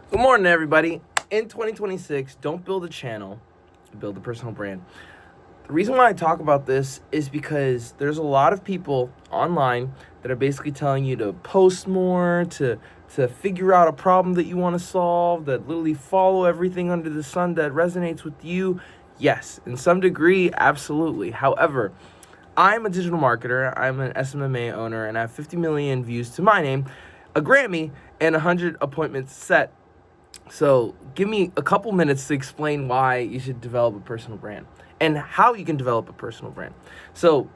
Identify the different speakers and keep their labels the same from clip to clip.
Speaker 1: Good morning, everybody. In 2026, don't build a channel, build a personal brand. The reason why I talk about this is because there's a lot of people online that are basically telling you to post more, to figure out a problem that you want to solve, that literally follow everything under the sun that resonates with you. Yes, in some degree, absolutely. However, I'm a digital marketer, I'm an SMMA owner, and I have 50 million views to my name, a Grammy, and 100 appointments set. So give me a couple minutes to explain why you should develop a personal brand and how you can develop a personal brand. So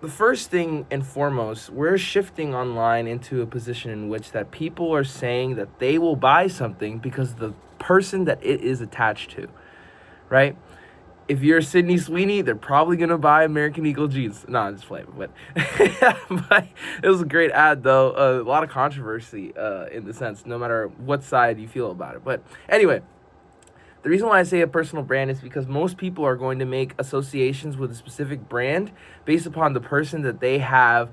Speaker 1: the first thing and foremost, we're shifting online into a position in which that people are saying that they will buy something because of the person that it is attached to, right? If you're Sydney Sweeney, they're probably gonna buy American Eagle jeans. No, I'm just playing, but but it was a great ad though. A lot of controversy in the sense, no matter what side you feel about it. But anyway, the reason why I say a personal brand is because most people are going to make associations with a specific brand based upon the person that they have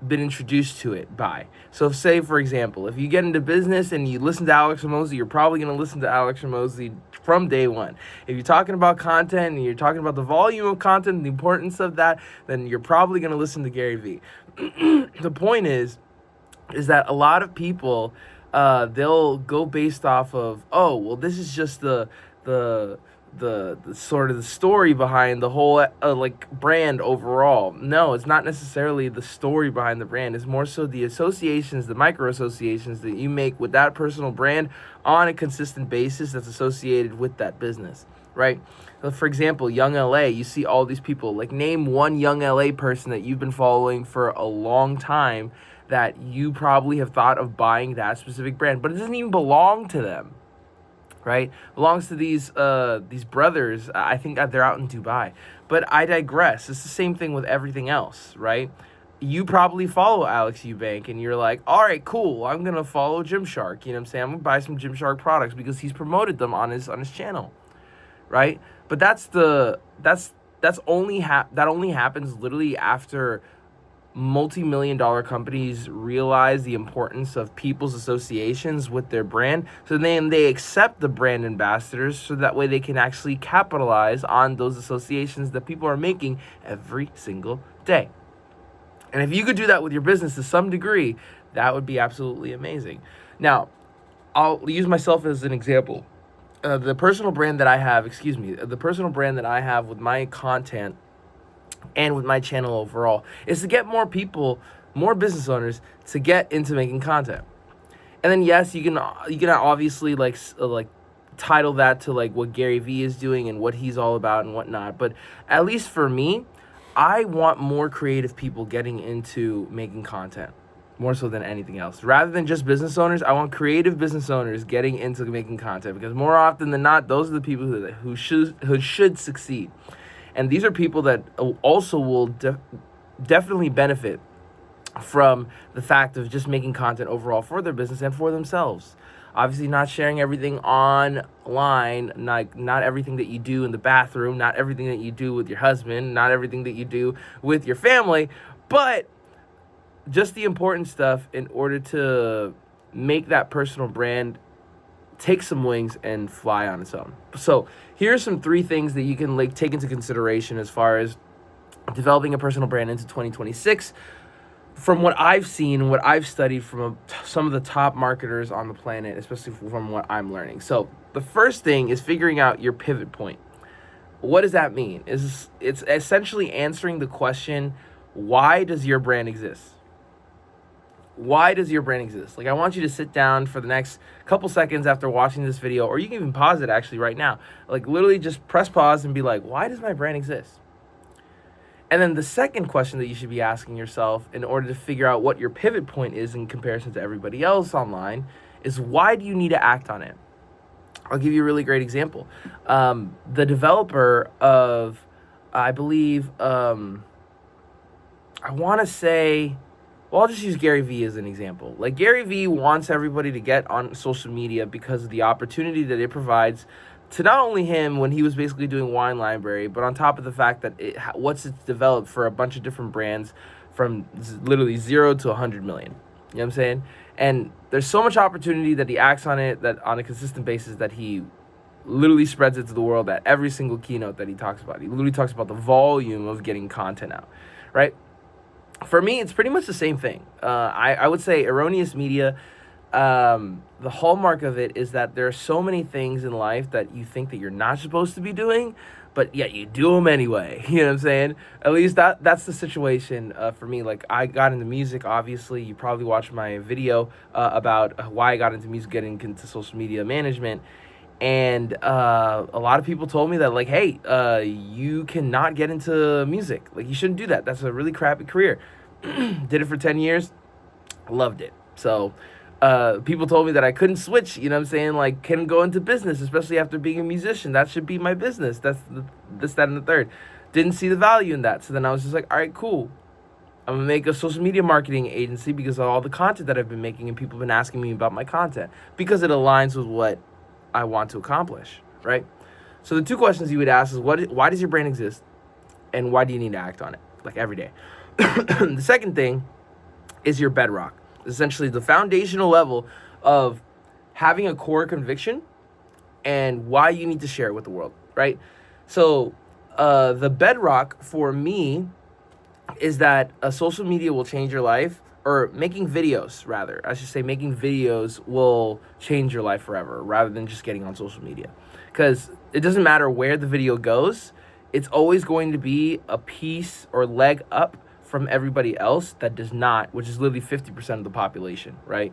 Speaker 1: been introduced to it by. So say, for example, if you get into business and you listen to Alex Hormozy, you're probably going to listen to Alex Hormozy from day one. If you're talking about content and you're talking about the volume of content and the importance of that, then you're probably going to listen to Gary Vee. The point is that a lot of people, they'll go based off of, oh, well, this is just the sort of the story behind the whole like brand overall. No, it's not necessarily the story behind the brand. It's more so the associations, the micro associations that you make with that personal brand on a consistent basis that's associated with that business, right? So for example, Young LA, you see all these people. Like, name one Young LA person that you've been following for a long time that you probably have thought of buying that specific brand, but it doesn't even belong to them, right? Belongs to these brothers. I think they're out in Dubai. But I digress. It's the same thing with everything else, right? You probably follow Alex Eubank and you're like, all right, cool, I'm going to follow Gymshark. You know what I'm saying? I'm going to buy some Gymshark products because he's promoted them on his channel, right? But that only happens literally after multi-million-dollar companies realize the importance of people's associations with their brand. So then they accept the brand ambassadors so that way they can actually capitalize on those associations that people are making every single day. And if you could do that with your business to some degree, that would be absolutely amazing. Now, I'll use myself as an example. The personal brand that I have with my content and with my channel overall is to get more people, more business owners to get into making content. And then yes, you can obviously like title that to like what Gary Vee is doing and what he's all about and whatnot. But at least for me, I want more creative people getting into making content more so than anything else. Rather than just business owners, I want creative business owners getting into making content, because more often than not, those are the people who should succeed. And these are people that also will definitely benefit from the fact of just making content overall for their business and for themselves. Obviously, not sharing everything online, not everything that you do in the bathroom, not everything that you do with your husband, not everything that you do with your family, but just the important stuff in order to make that personal brand take some wings and fly on its own. So here's some 3 things that you can like take into consideration as far as developing a personal brand into 2026 from what I've seen and what I've studied from some of the top marketers on the planet, especially from what I'm learning. So the first thing is figuring out your pivot point. What does that mean? It's essentially answering the question, why does your brand exist? Why does your brand exist? Like, I want you to sit down for the next couple seconds after watching this video, or you can even pause it actually right now. Like, literally just press pause and be like, why does my brand exist? And then the second question that you should be asking yourself in order to figure out what your pivot point is in comparison to everybody else online is, why do you need to act on it? I'll give you a really great example. The developer of, I believe, I want to say, well, I'll just use Gary Vee as an example. Like, Gary Vee wants everybody to get on social media because of the opportunity that it provides to not only him when he was basically doing Wine Library, but on top of the fact that it's developed for a bunch of different brands from literally 0 to 100 million. You know what I'm saying? And there's so much opportunity that he acts on it, that on a consistent basis, that he literally spreads it to the world at every single keynote that he talks about. He literally talks about the volume of getting content out, right? For me, it's pretty much the same thing. I would say erroneous media, the hallmark of it is that there are so many things in life that you think that you're not supposed to be doing, but yet you do them anyway. You know what I'm saying? At least that's the situation for me. Like, I got into music, obviously. You probably watched my video about why I got into music, getting into social media management. And a lot of people told me that, like, hey, you cannot get into music. Like, you shouldn't do that. That's a really crappy career. Did it for 10 years. Loved it. So people told me that I couldn't switch, you know what I'm saying? Like, couldn't go into business, especially after being a musician. That should be my business. That's this, that, and the third. Didn't see the value in that. So then I was just like, all right, cool. I'm going to make a social media marketing agency because of all the content that I've been making, and people have been asking me about my content because it aligns with what I want to accomplish, right? So the two questions you would ask is, why does your brand exist? And why do you need to act on it, like, every day? The second thing is your bedrock. Essentially the foundational level of having a core conviction and why you need to share it with the world, right? So the bedrock for me is that social media will change your life, or making videos, rather. I should say making videos will change your life forever, rather than just getting on social media. Because it doesn't matter where the video goes, it's always going to be a piece or leg up from everybody else that does not, which is literally 50% of the population, right?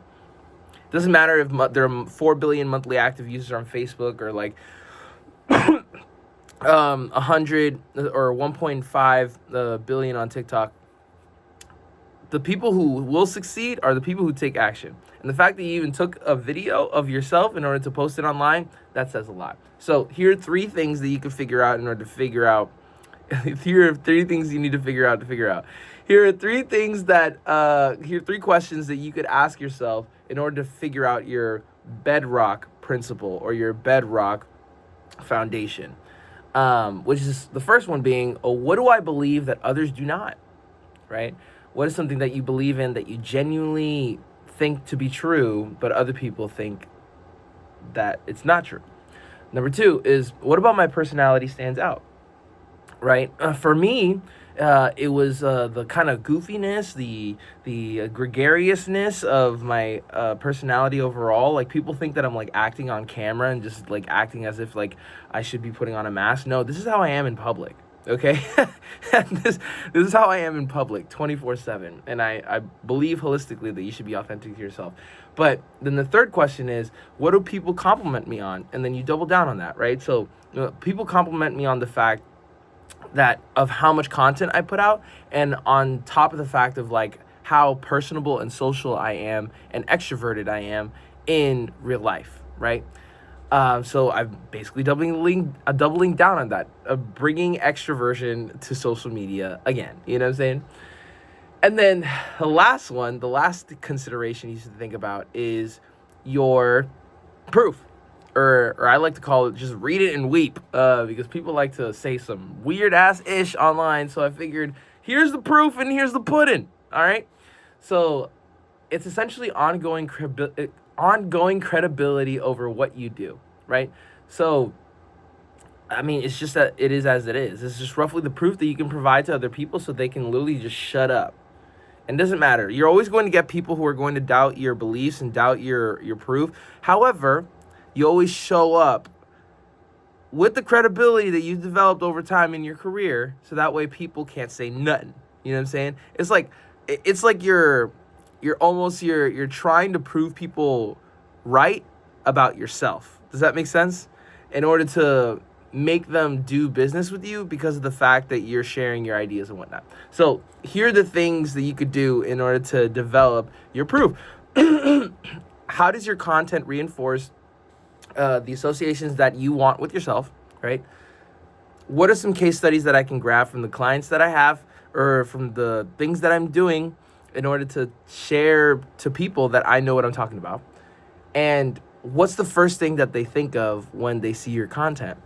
Speaker 1: It doesn't matter if there are 4 billion monthly active users on Facebook, or like 100 or 1.5 billion on TikTok. The people who will succeed are the people who take action. And the fact that you even took a video of yourself in order to post it online, that says a lot. So here are 3 things that you can figure out in order to figure out. Here are 3 things you need to figure out. Here are 3 things that, here are 3 questions that you could ask yourself in order to figure out your bedrock principle or your bedrock foundation. Which is the first one being, what do I believe that others do not, right? What is something that you believe in that you genuinely think to be true, but other people think that it's not true? Number 2 is, what about my personality stands out, right? For me, it was the kind of goofiness, the gregariousness of my personality overall. Like, people think that I'm like acting on camera and just like acting as if like I should be putting on a mask. No, this is how I am in public. Okay, this is how I am in public, 24/7, and I believe holistically that you should be authentic to yourself. But then the third question is, what do people compliment me on? And then you double down on that, right? So people compliment me on the fact that of how much content I put out, and on top of the fact of like how personable and social I am and extroverted I am in real life, right? So I'm basically doubling down on that, bringing extroversion to social media again. You know what I'm saying? And then the last consideration you should think about is your proof, or I like to call it just read it and weep, because people like to say some weird ass ish online. So I figured, here's the proof and here's the pudding. All right. So it's essentially ongoing credibility over what you do, right? So, I mean, it's just that it is as it is. It's just roughly the proof that you can provide to other people so they can literally just shut up. And it doesn't matter. You're always going to get people who are going to doubt your beliefs and doubt your proof. However, you always show up with the credibility that you've developed over time in your career, so that way people can't say nothing. You know what I'm saying? It's like you're trying to prove people right about yourself. Does that make sense? In order to make them do business with you because of the fact that you're sharing your ideas and whatnot. So here are the things that you could do in order to develop your proof. How does your content reinforce the associations that you want with yourself, right? What are some case studies that I can grab from the clients that I have, or from the things that I'm doing, in order to share to people that I know what I'm talking about? And what's the first thing that they think of when they see your content,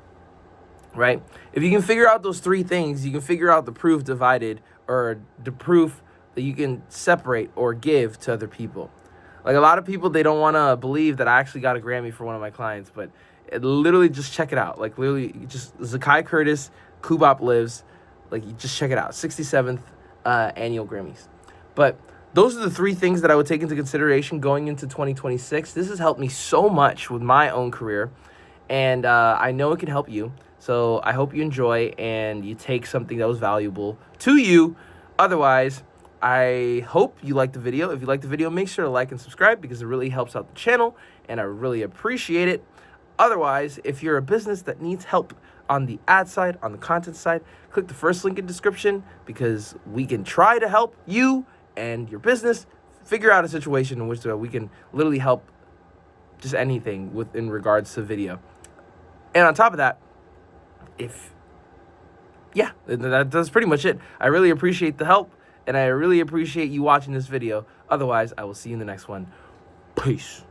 Speaker 1: right? If you can figure out those 3 things, you can figure out the proof divided, or the proof that you can separate or give to other people. Like, a lot of people, they don't want to believe that I actually got a Grammy for one of my clients, but literally just check it out. Like, literally, just Zakai Curtis, Kubop Lives. Like, you just check it out. 67th annual Grammys. But those are the 3 things that I would take into consideration going into 2026. This has helped me so much with my own career, and I know it can help you. So I hope you enjoy and you take something that was valuable to you. Otherwise, I hope you liked the video. If you liked the video, make sure to like and subscribe because it really helps out the channel, and I really appreciate it. Otherwise, if you're a business that needs help on the ad side, on the content side, click the first link in description because we can try to help you and your business figure out a situation in which we can literally help just anything in regards to video. And on top of that, that's pretty much it. I really appreciate the help, and I really appreciate you watching this video. Otherwise, I will see you in the next one. Peace.